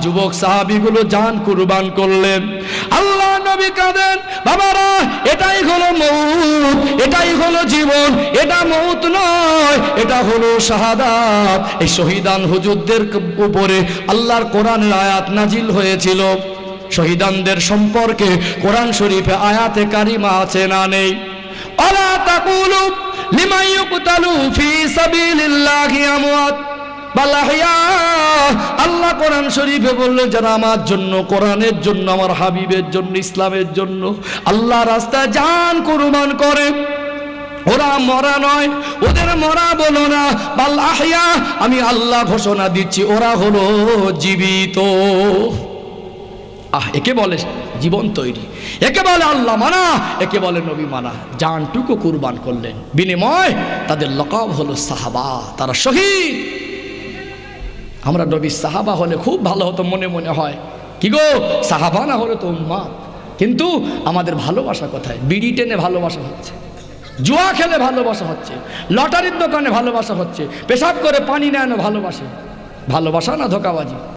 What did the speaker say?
যুবক সাহাবীগুলো জান কুরবান করলেন। আল্লাহ নবী কাঁদেন, বাবারা এটাই হলো মউত, এটাই হলো জীবন, এটা মউত নয়, এটা হলো শাহাদাত। এই শহীদান হুজুরদের উপরে আল্লাহর কোরআনের আয়াত নাজিল হয়েছিল। শহীদানদের সম্পর্কে কোরআন শরীফে আয়াতে কারিমা আছে না নেই? আলা তাকুলু লিমান ইউকতালু ফি সাবিলিল্লাহি আমওয়াত বাল আহইয়া। আল্লাহ কোরআন শরীফে বললেন, যারা আমার জন্য, কোরআনের জন্য, আমার হাবিবের জন্য, ইসলামের জন্য আল্লাহ রাস্তায় জান কুরবান করে, ওরা মরা নয়, ওদের মরা বলো না। বাল আহইয়া, আমি আল্লাহ ঘোষণা দিচ্ছি ওরা হলো জীবিত। একে বলে জীবন তৈরি, একে বলে আল্লাহ মানা, একে বলে নবী মানা। জানটুকু কুরবান করলেন, বিনিময় তাদের লকাব হলো সাহাবা, তারা শহীদ। আমরা নবীর সাহাবা হলে খুব ভালো হতো মনে মনে হয়, কি গো সাহাবা না হলে তো উম্মাহ। কিন্তু আমাদের ভালোবাসা কোথায়? বিড়ি টেনে ভালোবাসা হচ্ছে, জুয়া খেলে ভালোবাসা হচ্ছে, লটারির দোকানে ভালোবাসা হচ্ছে, পেশাব করে পানি নেয় ভালোবাসে। ভালোবাসা না ধোঁকাবাজি?